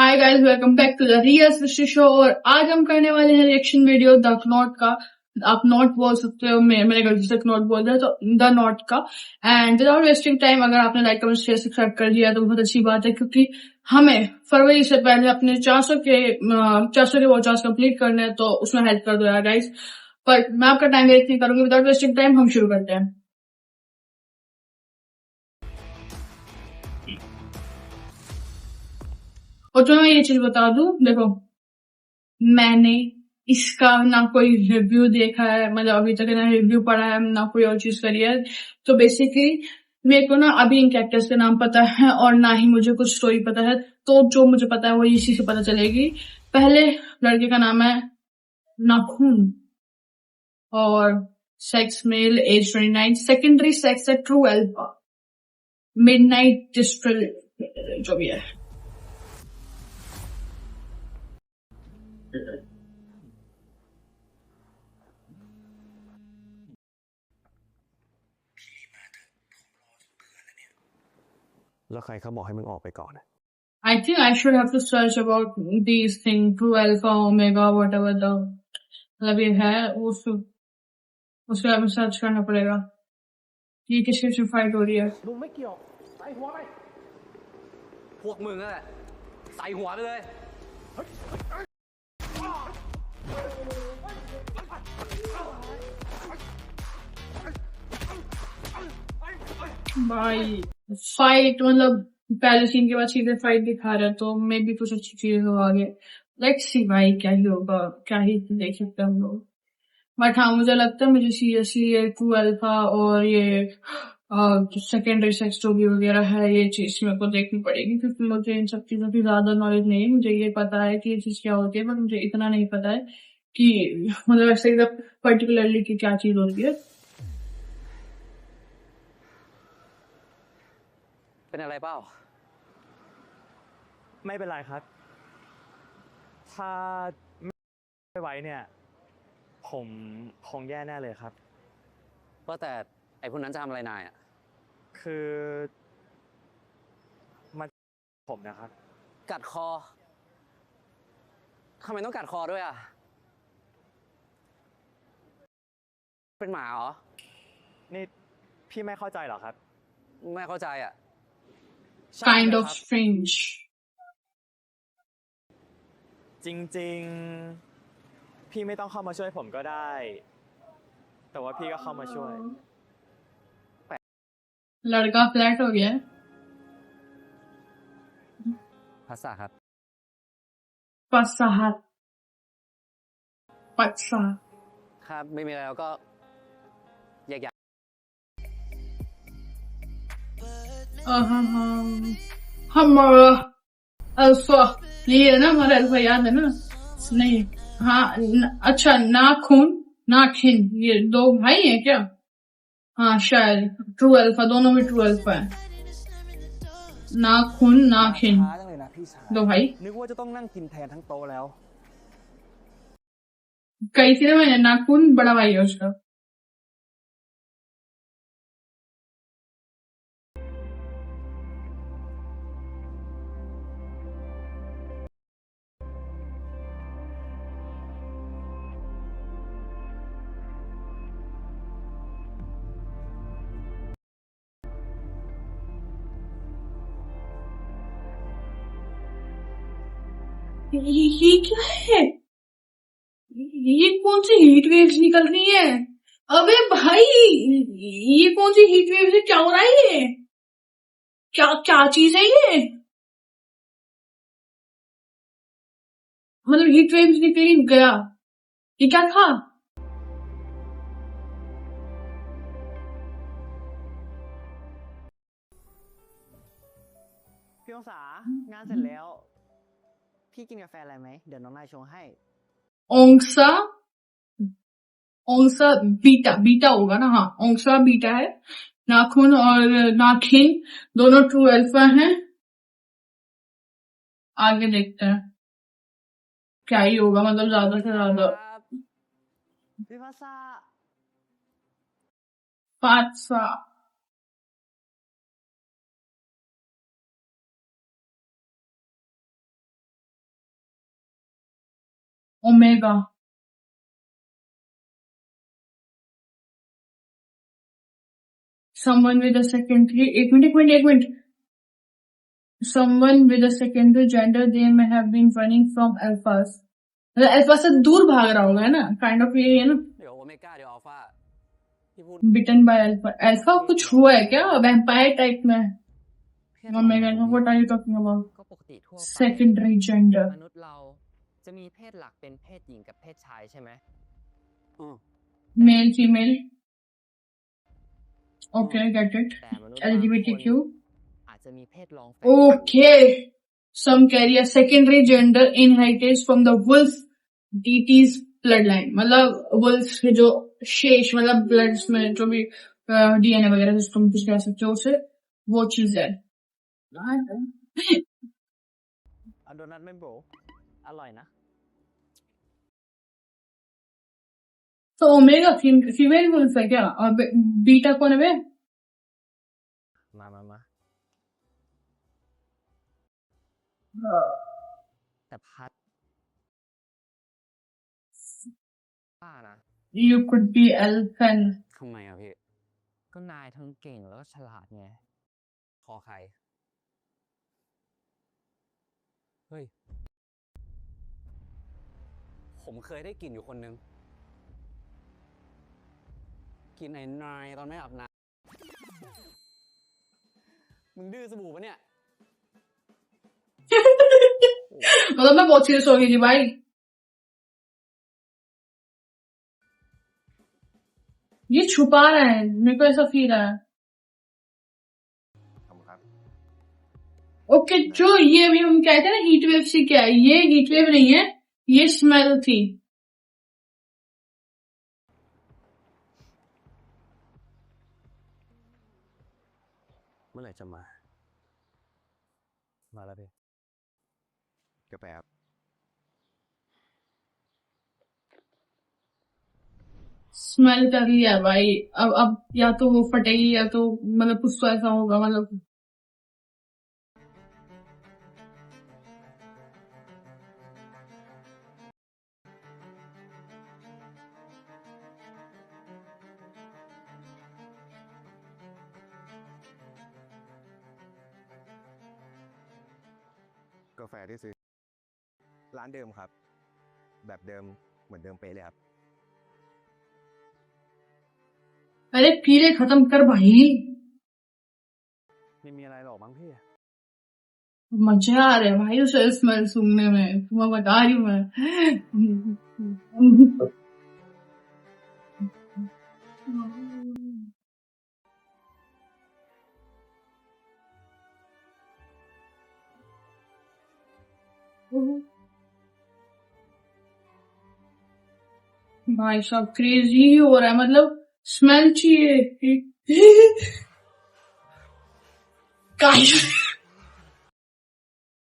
Hi guys, welcome back to the real Srishti show. और आज हम करने वाले हैं रिएक्शन वीडियो द नॉट का। आप नॉट बोल सकते हो, मैंने गलती से नॉट बोल दिया, तो द नॉट का। एंड विदाउट वेस्टिंग टाइम, अगर आपने लाइक कमेंट शेयर सब्सक्राइब कर दिया तो बहुत अच्छी बात है, क्योंकि हमें फरवरी से पहले अपने 400 के वॉच कंप्लीट करने हैं, तो उसमें हेल्प कर दो यार गाइस। पर मैं आपका टाइम वेस्ट नहीं करूंगी। विदाउट वेस्टिंग टाइम हम शुरू करते हैं। और जो मैं ये चीज बता दूं, देखो, मैंने इसका ना कोई रिव्यू देखा है, मतलब अभी तक ना रिव्यू पढ़ा है, ना कोई और चीज करी है। तो बेसिकली मेरे को ना अभी इन कैरेक्टर्स के नाम पता है और ना ही मुझे कुछ स्टोरी पता है। तो जो मुझे पता है वो इसी से पता चलेगी। पहले लड़के का नाम है नाखून और sex male, age 29, secondary sex है ट्रू अल्फा, मिडनाइट डिस्ट्रिल, जो भी है।แล้วใครเขาบอกให้มึงออกไปก่อนอะ I think I should have to search about these things, true alpha, omega, whatever the मतलब ये है, उसके बाद में सर्च करना पड़ेगा ये किसके से फाइट हो रही है। ลุงไม่เกี่ยวใส่หัวไปพวกมึงนั่นแหละใส่หัวไปเลย भाई फाइट, मतलब पहले सीन के बाद सीधे फाइट दिखा रहे हैं, तो मे भी कुछ अच्छी चीज हो आगे। लेट्स सी भाई, क्या ही होगा, क्या ही देख सकते हैं हम लोग। बट हाँ, मुझे लगता है, मुझे सीरियसली ये ट्रू अल्फा और ये सेकेंडरी सेक्स जो भी वगैरह है, ये चीज मेरे को देखनी पड़ेगी, क्योंकि मुझे इन सब चीजों की ज्यादा नॉलेज नहीं है। मुझे ये पता है कि ये चीज क्या होती है, बट मुझे इतना नहीं पता है कि मतलब ऐसे पर्टिकुलरली की क्या चीज होती है। เป็นอะไรเปล่า ไม่เป็นไรครับ ถ้าไม่ไหวเนี่ย ผมคงแย่แน่เลยครับ ว่าแต่ไอ้พวกนั้นจะทำอะไรนายอ่ะ คือมันผมนะครับ กัดคอทำไมต้องกัดคอด้วยอ่ะ เป็นหมาเหรอ นี่พี่ไม่เข้าใจเหรอครับ ไม่เข้าใจอ่ะ Kind of strange. จริงๆ พี่ไม่ต้องเข้ามาช่วยผมก็ได้ แต่ว่าพี่ก็เข้ามาช่วย लड़का फ्लैट हो गया है। ภาษาครับ पसाहत पसा ครับไม่มีอะไรแล้วก็แยกย้าย हमारा अल्फा, ये है ना हमारा अल्फा, याद है ना? नहीं, हाँ अच्छा, नाखून नाखिन, ये दो भाई हैं क्या? हाँ शायद ट्रू अल्फा, दोनों में ट्रू अल्फा है। नाखून नाखिन ช้าจังเลยนะพี่ชาย दो भाई। นึกว่าจะต้องนั่งกินแทนทั้งโต๊ะแล้ว कई थी ना मैंने, नाखून बड़ा भाई है उसका। ये क्या है? ये कौन सी हीट वेव्स निकल रही है? अबे भाई, ये कौन सी हीट वेव्स है? क्या हो रहा है ये? क्या क्या चीज है ये? मतलब हीट वेव्स निकली गया, ये क्या था? พี่องศางานเสร็จแล้ว พี่กินกาแฟอะไรไหม เดี๋ยวน้องนายชงให้ ओंसा ओंसा बीटा, बीटा होगा ना? हाँ, ओंसा बीटा है। नाखून और नाखिन दोनों ट्रू अल्फा हैं। आगे देखते हैं क्या ही होगा, मतलब ज्यादा से ज्यादा พี่ภาษา पाँच omega someone with a secondary एक minute someone with a secondary gender they may have been running from alphas मतलब अल्फा से दूर भाग रहा होगा है ना काइंड ऑफ ये है ना เดี๋ยวโอเมก้าเดี๋ยวอัลฟาที่พูด बिटन बाय अल्फा अल्फा कुछ हुआ है क्या वैम्पायर टाइप में เพศของ omega มนุษย์ what are you talking about ก็ปกติทั่วไป secondary gender มนุษย์เราจะมีเพศหลักเป็นเพศหญิงกับเพศชายใช่ไหม อืม male female okay get it แต่มนุษย์บางคน LGBTQ อาจจะมีเพศรองแฝง okay some carry a secondary gender inherited from the wolf deity's bloodline मतलब wolf के जो शेष मतलब ब्लड्स में जो भी डीएनए वगैरह जिसको हम कुछ कह सकते हो उसे वो चीज है เอาโดนัทไหม่โบรอร่อยนะ तो ओमेगा फीमेल वुल्फ है क्या और बीटा कौन है बे มา แต่พัดว่านะ you could be elfen ทำไมอ่ะพี่ ก็นายทั้งเก่งแล้วก็ฉลาดไง คอใคร เฮ้ย ผมเคยได้กลิ่นอยู่คนนึงกลิ่นไอ้นายตอนไม่อาบน้ำมึงดื้อสบู่ปะเนี่ย मतलब मैं बहुत सीरियस हो गई थी भाई ये छुपा रहा है मेरे को ऐसा फील है ขอบคุณครับ ओके जो ये अभी हम कहते हैं ना हीट वेव से क्या है ये हीट वेव नहीं है ये स्मेल थी เมื่อไหร่จะมา มาแล้วพี่ กาแฟครับ स्मेल कर लिया भाई अब या तो वो फटेगी या तो मतलब कुछ तो ऐसा होगा मतलबกาแฟที่ซื้อ ร้านเดิมครับ แบบเดิมเหมือนเดิมเป๊ะเลยครับ अरे पीले खत्म कर भाई ไม่มีอะไรหรอกมั้งพี่ मजा आ रहा है भाई उसे स्मेल सूंघने में मैं बता रही हूँ मैं भाई सब क्रेजी ही हो रहा है मतलब स्मेल चाहिए गाइस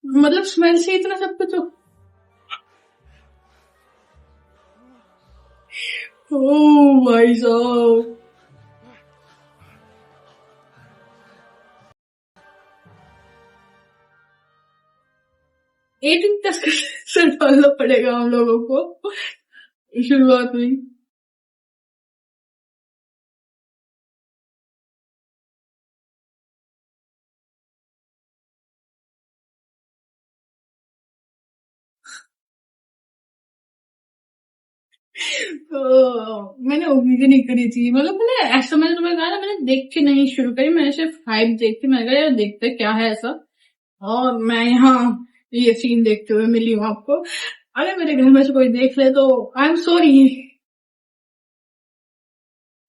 मतलब स्मेल से इतना सब कुछ ओ भाई साहब एटीन प्लस का सेंसर डालना पड़ेगा हम लोगों को शुरुआत में मैंने उम्मीद नहीं करी थी मतलब मैंने ऐसा मैंने तुम्हें कहा ना मैंने देख के नहीं शुरू करी मैंने सिर्फ हाइप देख के मैंने कहा यार देखते क्या है ऐसा और मैं यहाँ ये सीन देखते हुए मिली हूँ आपको अगर मेरे घर में से कोई देख ले तो I am sorry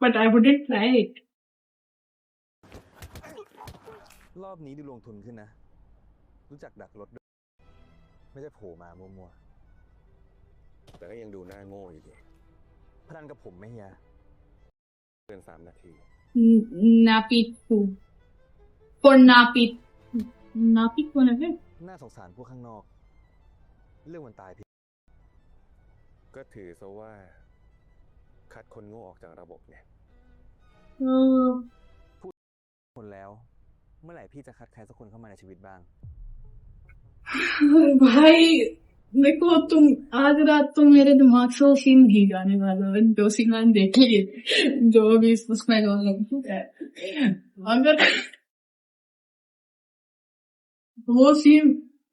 but I wouldn't try it รอบนี้ดูลงทุนขึ้นนะ รู้จักดักรถด้วยไม่ได้โผล่มามัวๆ แต่ก็ยังดูหน้าโง่อยู่ดีพนันกับผมไหมเฮียเกิน3 นาที नापित for नापित नापित कौन है फिर น่าสงสารพวกข้างนอก เรื่องมันตายผิด ก็ถือซะว่า คัดคนโง่ออกจากระบบเนี่ย คนแล้ว เมื่อไหร่พี่จะคัดใครสักคนเข้ามาในชีวิตบ้าง भाई मेरे को तुम आज रात तो मेरे दिमाग से वो सीन नहीं जाने वाला है। 2 सीन मैंने देख लिए जो भी उसमें जो है। अगर वो सीन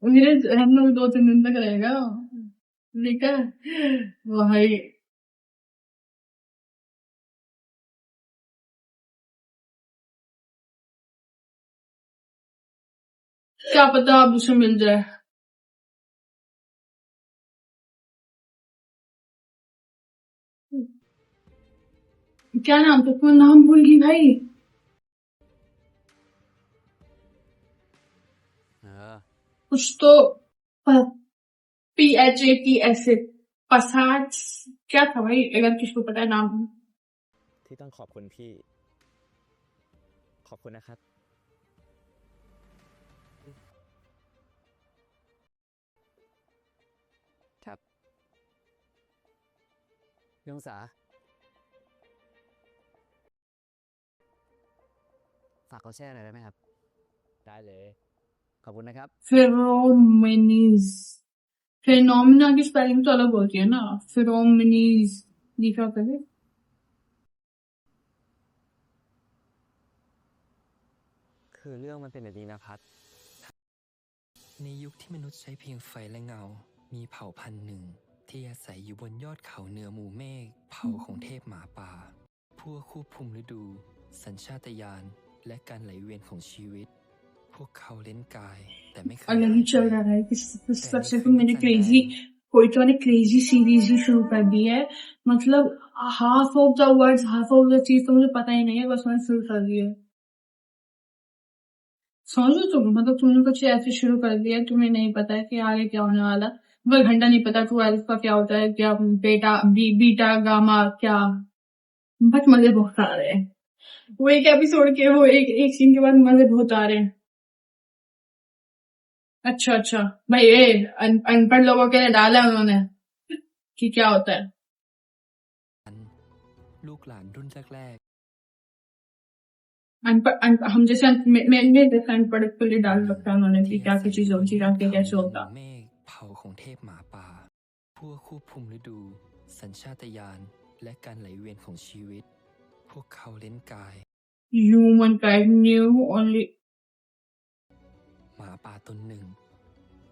मेरे जहन में 2-3 दिन तक रहेगा, ठीक है भाई। क्या पता अब उसे मिल जाए। क्या नाम था, तुम्हारा नाम भूल गई भाई। कुछ तो PHAT ऐसे पसाच क्या था भाई, अगर किसको पता है नाम। ที่ต้องขอบคุณพี่ ขอบคุณนะครับ ครับพี่องศาฝากเขาแช่หน่อยได้ไหมครับ ได้เลย ขอบคุณนะครับ फेरोमेनीज, फेनोमिना की स्पेलिंग तो अलग होती है ना। फेरोमेनीज लिखा करे। คือเรื่องมันเป็นแบบนี้นะพัด ในยุคที่มนุษย์ใช้เพียงไฟและเงา มีเผ่าพันธุ์หนึ่ง ที่อาศัยอยู่บนยอดเขาเหนือหมู่เมฆ เผ่าของเทพหมาป่า พวกควบคุมฤดู สัญชาตญาณ และการไหลเวียนของชีวิต พวกเขาเล่นกาย แต่ไม่เคย अलग ही चल रहा है कि सबसे तो मैंने क्रेजी कोई तो ने क्रेजी सीरीज ही शुरू कर दी है। मतलब half of the words half of the चीज तो मुझे पता ही नहीं है, बस मैंने शुरू कर दी है। समझो तुम, मतलब तुमने कुछ ऐसे शुरू कर दिया, तुम्हें नहीं पता है कि आगे क्या होने वाला। वह घंटा नहीं पता 12 का क्या होता है, क्या बेटा बीटा गामा क्या। बस मजे बहुत आ रहे हैं। वो एक एपिसोड के वो एक सीन के बाद मजे बहुत आ रहे हैं। अच्छा भाई ये अनपढ़ लोगों के लिए डाला उन्होंने कि क्या होता है। ลูกหลานรุ่นแรก हम जैसे मैंने जैसे अनपढ़ के लिए डाल रखा है उन्होंने कि क्या क्या चीज होती है, क्या कैसे होता। เมฆเผ่าของเทพหมาป่า พวกควบคุมฤดู สัญชาตญาณ และการไหลเวียนของชีวิต พวกเขาเล่นกาย Human kind knew only หมาป่าตนหนึ่ง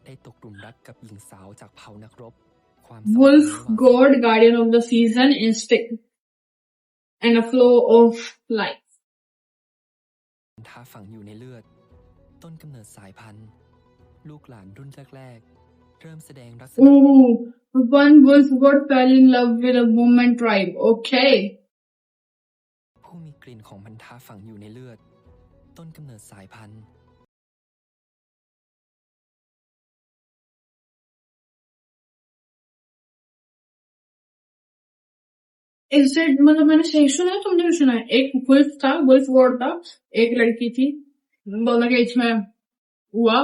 ได้ตกหลุมรักกับหญิงสาวจากเผ่านักรบ ความ wolf สัมพันธ์ระหว่าง god guardian of the season instinct and a flow of life. ท้าฝังอยู่ในเลือด ต้นกำเนิดสายพันธุ์ ลูกหลานรุ่นแรกๆ เริ่มแสดงลักษณะ Ooh, one wolf god fell in love with a woman tribe. Okay. ผู้มีกลิ่นของพันธะฝังอยู่ในเลือด ต้นกำเนิดสายพันธุ์ Is it मतलब मैंने सही सुना है, तुमने भी सुना है। एक वुल्फ था, वुल्फ गॉड था, एक लड़की थी, दोनों के बीच में हुआ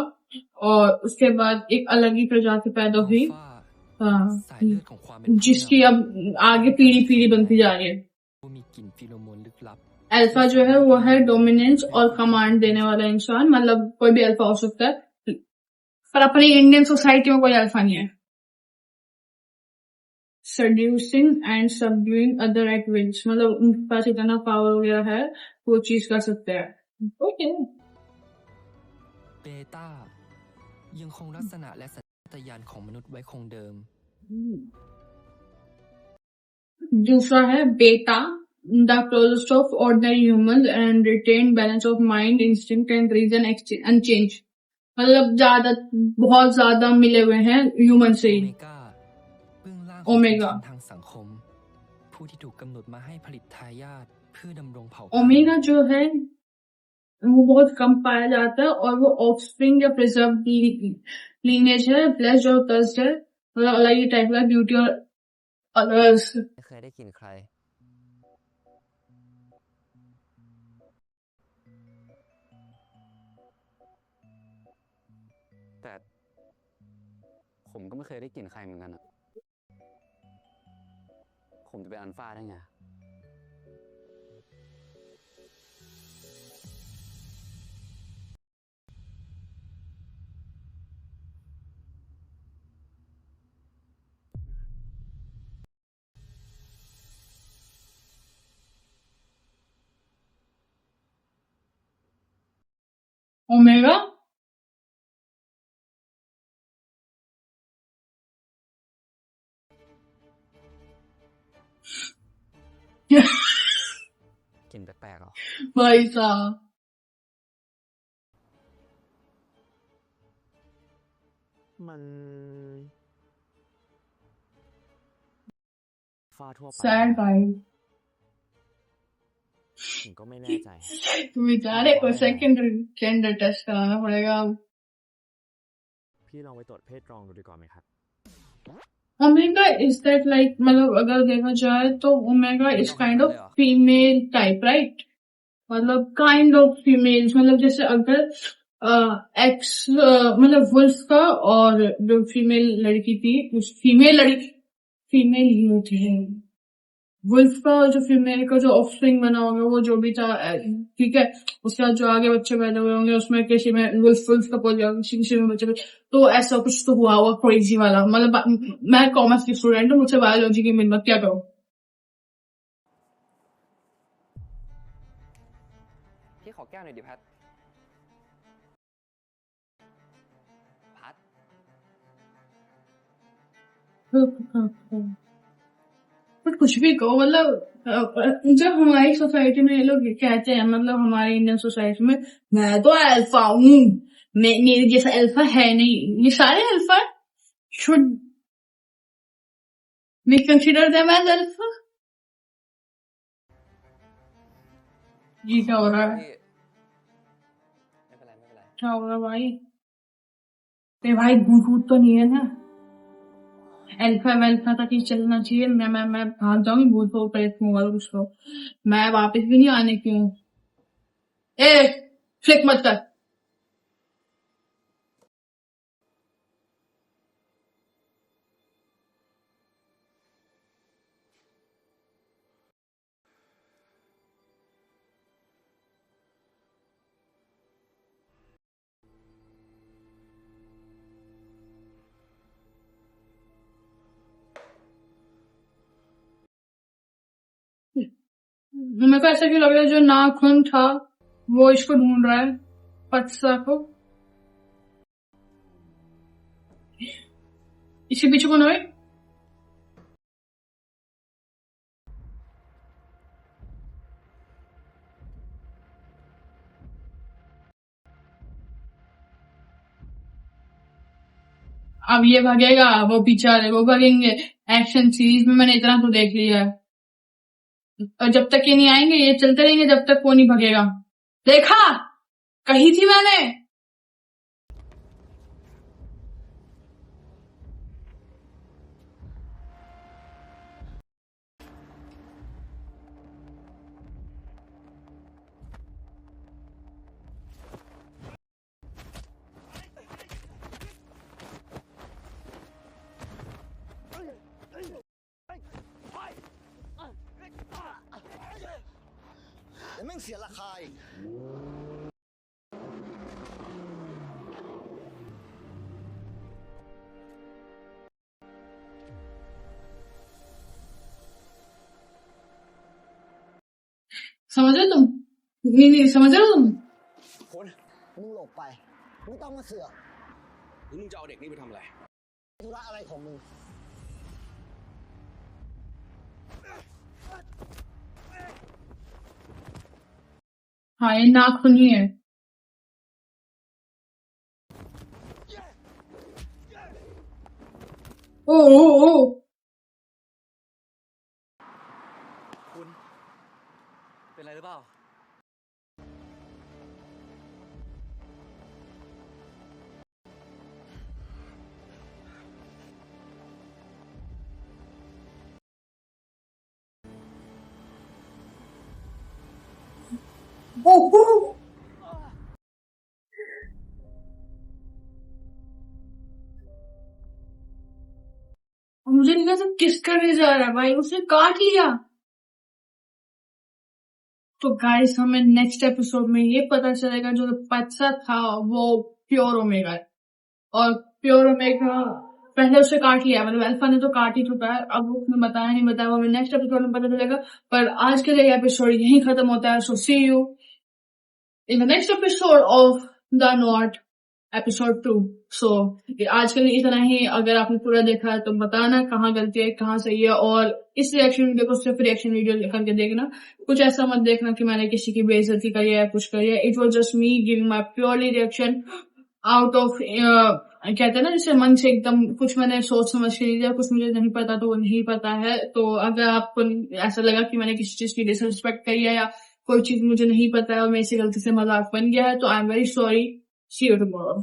और उसके बाद एक अलग ही प्रजाति पैदा हुई। อัลฟา สายเลือดของความเป็นผู้น जिसकी अब आगे पीढ़ी बनती जा रही है। ำผู้มีกลิ่นฟีโรโมนลึกลับ अल्फा जो है वो है डोमिनेंस और कमांड देने वाला इंसान, मतलब कोई भी अल्फा हो सकता है, पर अपनी इंडियन सोसाइटी में कोई अल्फा नहीं है। Seducing and subduing other at will, मतलब उनके पास इतना पावर वगैरह है, वो चीज कर सकते हैं। ओके। เบต้า ยังคงลักษณะและสัญชาตญาณของมนุษย์ไว้คงเดิม दूसरा है बेटा, the closest of ordinary humans and retained balance of mind, instinct and reason unchanged, मतलब बहुत ज्यादा मिले हुए हैं ह्यूमन से โอ ही। เมก้า เบื้องล่าง โอ ของ เม ชน ก้า ชั้นทางสังคม ผู้ที่ถูกกำหนดมาให้ผลิตทายาทเพื่อดำรงเผ่าพันธุ์ ओमेगा जो है वो बहुत कम पाया जाता है और वो ऑफस्प्रिंग या प्रिजर्व लीनेज है, ब्लेस्ड और कर्स्ड है, मतलब अलग ही टाइप का ब्यूटी और अदर्स। ไม่เคยได้กลิ่นใคร แต่ผมก็ไม่เคยได้กลิ่นใครเหมือนกันอะผมจะเป็นอัลฟาได้ไง ओमेगाกลิ่นแปลกๆเหรอ भाई साहब มันฟ้าทั่วไป सैड भाई ผมก็ไม่แน่ใจ बेचारे को सेकेंडरी जेंडर टेस्ट कराना पड़ेगा अब। พี่ลองไปตรวจเพศกรองดูดีกว่าไหมครับ ओमेगा इज दैट लाइक मतलब अगर देखा जाए तो omega is kind of female type right मतलब काइंड ऑफ फीमेल्स मतलब जैसे अगर एक्स मतलब वुल्फ का और जो फीमेल लड़की थी उस फीमेल यूथ है वुल्फ का और जो फीमेल का जो ऑफस्प्रिंग बना होगा वो जो भी था ठीक है उसके बाद जो आगे बच्चे पैदा हुए होंगे उसमें किसी में वुल्फ का पोल किसी में बच्चे तो ऐसा कुछ तो हुआ हुआ क्रेजी वाला मतलब मैं कॉमर्स की स्टूडेंट हूँ मुझसे बायोलॉजी की मिल मत क्या करो พี่ขอแก้วหน่อยดิพัด พัด बट कुछ भी कहो मतलब जब हमारी सोसाइटी में ये लोग कहते हैं मतलब हमारी इंडियन सोसाइटी में मैं तो अल्फा हूँ मेरे जैसा अल्फा है नहीं ये सारे alpha should we consider them as alpha जी क्या हो रहा है พี่ ไม่เป็นไร ไม่เป็นไร क्या हो रहा है भाई ते भाई भूत तो नहीं है ना अल्फा वेल्फा तक ही चलना चाहिए मैं भाग जाऊंगी भूत को प्रेत वालों उसको मैं वापस भी नहीं आने की हूँ ए फ्लिक मत कर मेरे को ऐसा क्यों लग रहा है जो नाखून था वो इसको ढूंढ रहा है पत्सा को इसके पीछे कौन है अब ये भागेगा वो पीछे वाले वो भागेंगे एक्शन सीरीज में मैंने इतना तो देख लिया है और जब तक ये नहीं आएंगे ये चलते रहेंगे जब तक वो नहीं भगेगा देखा कही थी मैंनेแม่งเสียราคาอีก समझ रहे तुम नहीं समझ रहे हो तुम คนมึงหลบไปไม่ต้องมาเสือก หรือมึงจะเอาเด็กนี่ไปทำอะไร ธุระอะไรของมึง हाँ ये नाखून ही है ओ ओ ओ คุณ เป็นไรหรือเปล่า ओ ओ मुझे नहीं पता किस करने जा रहा है भाई उसने काट लिया तो गाइस हमें नेक्स्ट एपिसोड में ये पता चलेगा जो पच्चा था वो प्योर ओमेगा है और प्योर ओमेगा पहले उसे काट लिया मतलब अल्फा ने तो काट ही चुका है अब उसने बताया नहीं बताया वो हमें नेक्स्ट एपिसोड में पता चलेगा पर आज के लिए एपिसोड यहीं खत्म होता है so see you in the next episode of the not episode 2। So आजकल इतना ही। अगर आपने पूरा देखा है तो बताना कहाँ गलती है कहाँ सही है, और इस रिएक्शन वीडियो को सिर्फ रिएक्शन वीडियो करके देखना। कुछ ऐसा मत देखना कि मैंने किसी की बेइज्जती करी है या कुछ करी है। It was just me giving my purely reaction out of कहते हैं ना जैसे मन से, एकदम कुछ मैंने सोच समझ के नहीं दिया। कुछ मुझे नहीं पता तो वो नहीं पता है। तो अगर आपको ऐसा लगा कि मैंने किसी चीज की डिसरिस्पेक्ट करी है या कोई चीज मुझे नहीं पता है और मेरे से गलती से मजाक बन गया है, तो I am very sorry. See you tomorrow.